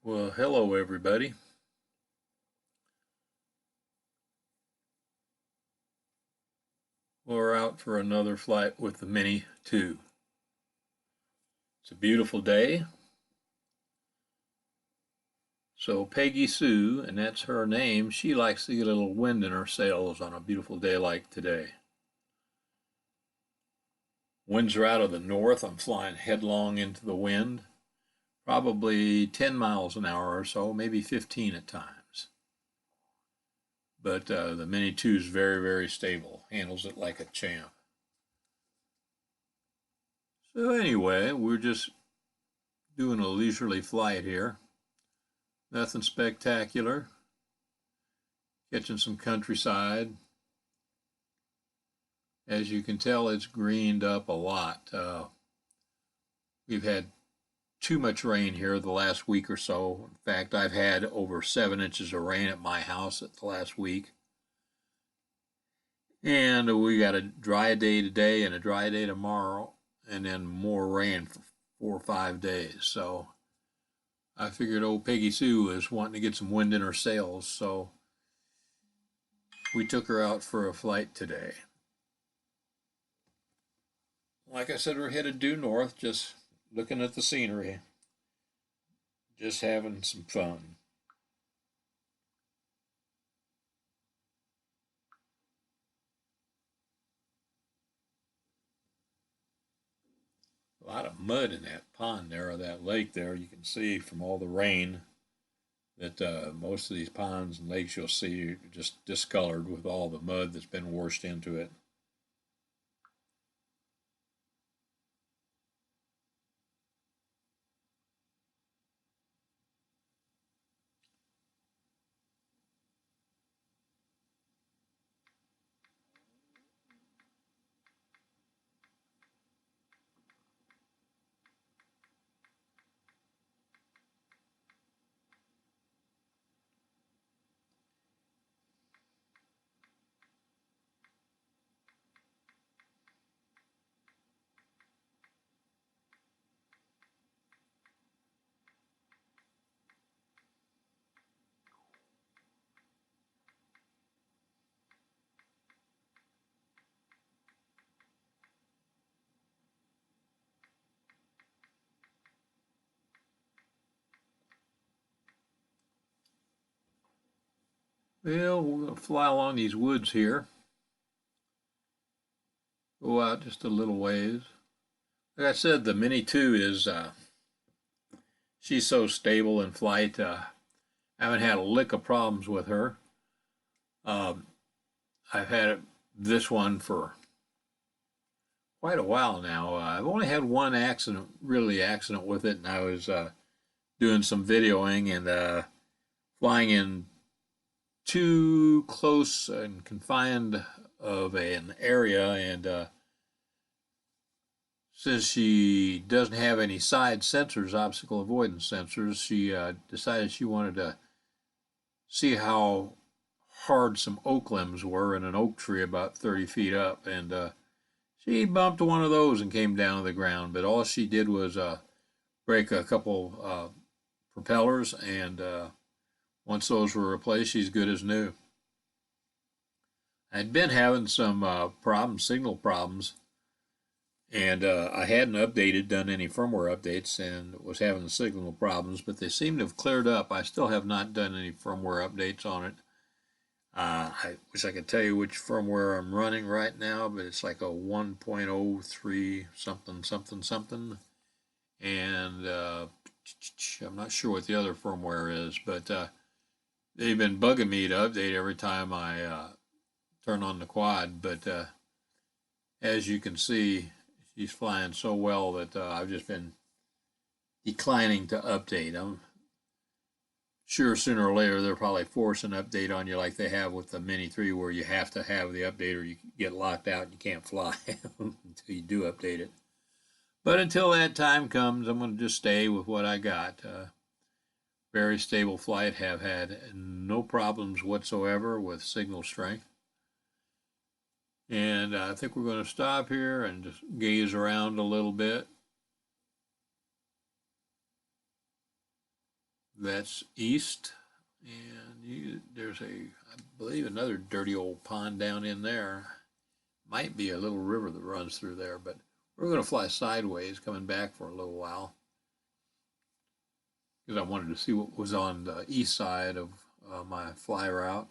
Well, hello everybody. We're out for another flight with the Mini 2. It's a beautiful day. So Peggy Sue, and that's her name, she likes to get a little wind in her sails on a beautiful day like today. Winds are out of the north. I'm flying headlong into the wind, probably 10 miles an hour or so, maybe 15 at times. But the Mini 2 is very, very stable, handles it like a champ. So anyway, we're just doing a leisurely flight here. Nothing spectacular. Catching some countryside. As you can tell, it's greened up a lot. We've had too much rain here the last week or so. In fact, I've had over 7 inches of rain at my house the last week. And we got a dry day today and a dry day tomorrow, and then more rain for 4 or 5 days. So I figured old Peggy Sue is wanting to get some wind in her sails, so we took her out for a flight today. Like I said, we're headed due north, just looking at the scenery, just having some fun. A lot of mud in that pond there, or that lake there. You can see from all the rain that most of these ponds and lakes you'll see are just discolored with all the mud that's been washed into it. Well, we're going to fly along these woods here, go out just a little ways. Like I said, the Mini 2 is, she's so stable in flight. I haven't had a lick of problems with her. Um, I've had this one for quite a while now. I've only had one accident with it, and I was doing some videoing and flying in too close and confined of an area, and since she doesn't have any side sensors, obstacle avoidance sensors, she decided she wanted to see how hard some oak limbs were in an oak tree about 30 feet up, and she bumped one of those and came down to the ground. But all she did was break a couple propellers, and once those were replaced, she's good as new. I'd been having some problems, signal problems, and I hadn't done any firmware updates, and was having the signal problems, but they seem to have cleared up. I still have not done any firmware updates on it. I wish I could tell you which firmware I'm running right now, but it's like a 1.03 something something something, and I'm not sure what the other firmware is, but they've been bugging me to update every time I turn on the quad. But as you can see, she's flying so well that I've just been declining to update. I'm sure sooner or later they'll probably force an update on you like they have with the Mini 3, where you have to have the update or you get locked out and you can't fly until you do update it. But until that time comes, I'm going to just stay with what I got. Very stable flight, have had no problems whatsoever with signal strength. And I think we're going to stop here and just gaze around a little bit. That's east, and there's I believe, another dirty old pond down in there. Might be a little river that runs through there, but we're going to fly sideways, coming back for a little while, because I wanted to see what was on the east side of my fly route,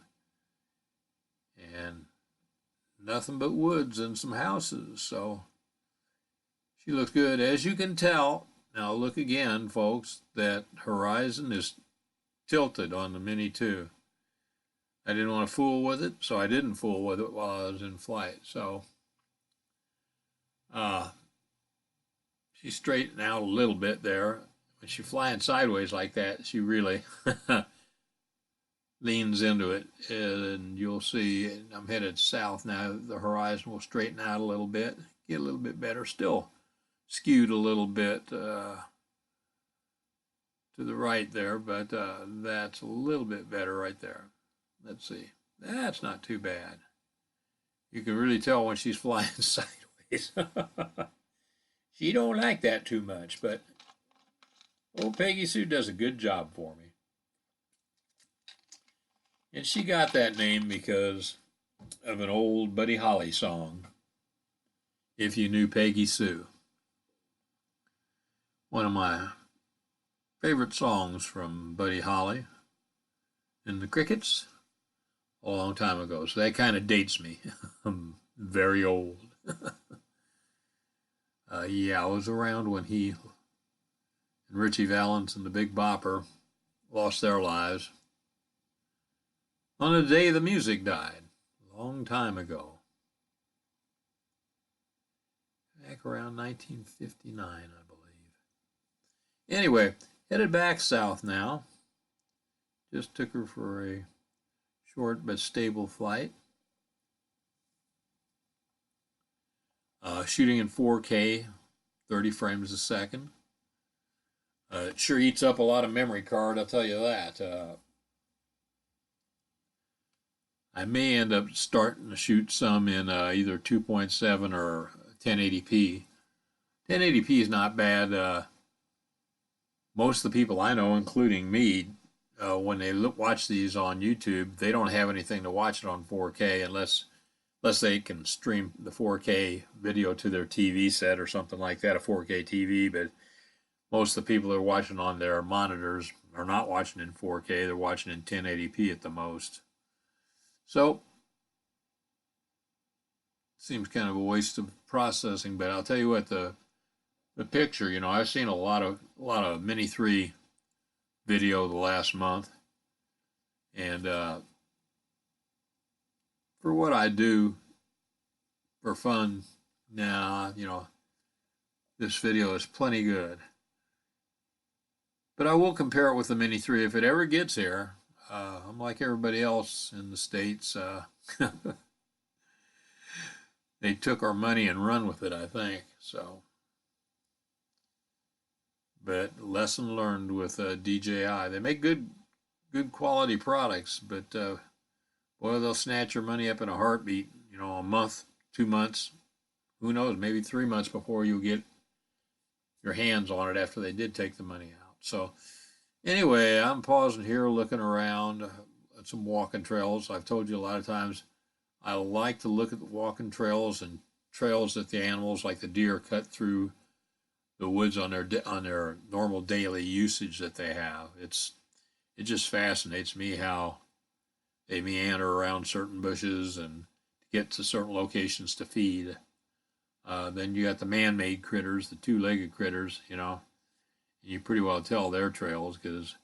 and nothing but woods and some houses. So she looks good, as you can tell. Now look again, folks. That horizon is tilted on the Mini 2. I didn't want to fool with it, so I didn't fool with it while I was in flight. So she's straightened out a little bit there. When she's flying sideways like that, she really leans into it, and you'll see I'm headed south now. The horizon will straighten out a little bit, get a little bit better. Still skewed a little bit to the right there, but that's a little bit better right there. Let's see. That's not too bad. You can really tell when she's flying sideways. She don't like that too much, but old Peggy Sue does a good job for me. And she got that name because of an old Buddy Holly song, If You Knew Peggy Sue. One of my favorite songs from Buddy Holly and the Crickets a long time ago. So that kind of dates me. I'm very old. Yeah, I was around when he and Richie Valens and the Big Bopper lost their lives on the day the music died, a long time ago. Back around 1959, I believe. Anyway, headed back south now. Just took her for a short but stable flight. Shooting in 4K, 30 frames a second. It sure eats up a lot of memory card, I'll tell you that. I may end up starting to shoot some in either 2.7 or 1080p. 1080p is not bad. Most of the people I know, including me, when they watch these on YouTube, they don't have anything to watch it on 4K unless they can stream the 4K video to their TV set or something like that, a 4K TV. But most of the people that are watching on their monitors are not watching in 4K. They're watching in 1080p at the most. So, seems kind of a waste of processing. But I'll tell you what, the picture, I've seen a lot of Mini 3 video the last month, and for what I do for fun now, this video is plenty good. But I will compare it with the Mini 3 if it ever gets here. I'm like everybody else in the States. They took our money and run with it, I think. So, but lesson learned with DJI. They make good quality products, but boy, they'll snatch your money up in a heartbeat. A month, 2 months, who knows, maybe 3 months before you get your hands on it after they did take the money out. So anyway, I'm pausing here, looking around at some walking trails. I've told you a lot of times I like to look at the walking trails and trails that the animals, like the deer, cut through the woods on their normal daily usage that they have. It just fascinates me how they meander around certain bushes and get to certain locations to feed. Then you got the man-made critters, the two-legged critters, You pretty well tell their trails because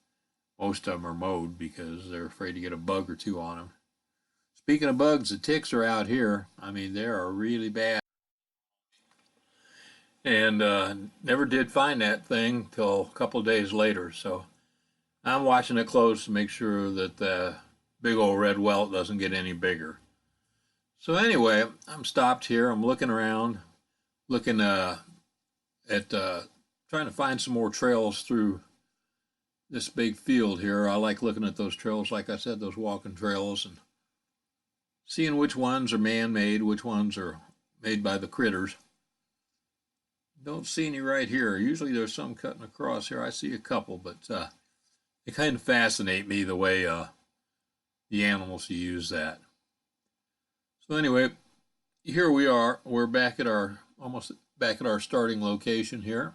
most of them are mowed because they're afraid to get a bug or two on them. Speaking of bugs, the ticks are out here. I mean, they are really bad. And never did find that thing till a couple of days later. So I'm watching it close to make sure that the big old red welt doesn't get any bigger. So anyway, I'm stopped here. I'm looking around, looking at trying to find some more trails through this big field here. I like looking at those trails, like I said, those walking trails, and seeing which ones are man-made, which ones are made by the critters. Don't see any right here. Usually there's some cutting across here. I see a couple, but They kind of fascinate me the way the animals use that. So anyway, here we are. We're back at our almost back at our starting location here.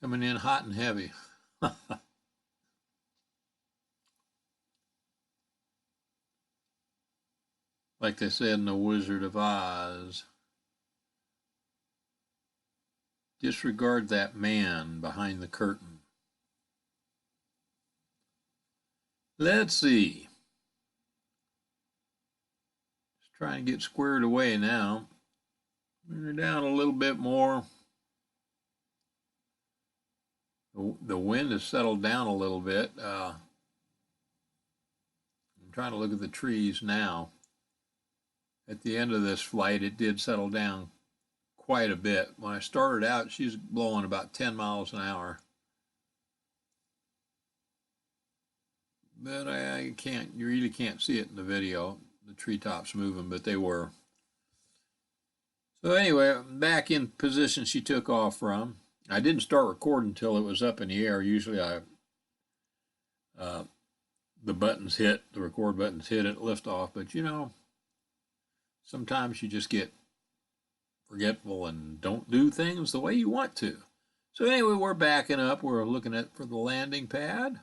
Coming in hot and heavy. Like they said in The Wizard of Oz, disregard that man behind the curtain. Let's see. Just trying to get squared away now. Bring her down a little bit more. The wind has settled down a little bit. I'm trying to look at the trees now. At the end of this flight, it did settle down quite a bit. When I started out, she's blowing about 10 miles an hour. But you really can't see it in the video. The treetops moving, but they were. So anyway, back in position she took off from. I didn't start recording until it was up in the air. Usually the buttons hit, the record buttons hit at liftoff, but you know, sometimes you just get forgetful and don't do things the way you want to. So anyway, we're backing up. We're looking for the landing pad,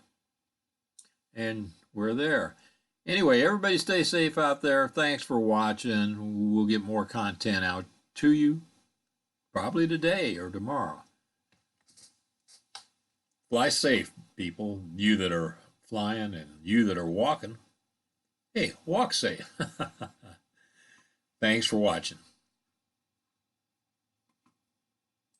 and we're there. Anyway, everybody stay safe out there. Thanks for watching. We'll get more content out to you probably today or tomorrow. Fly safe, people. You that are flying and you that are walking. Hey, walk safe. Thanks for watching.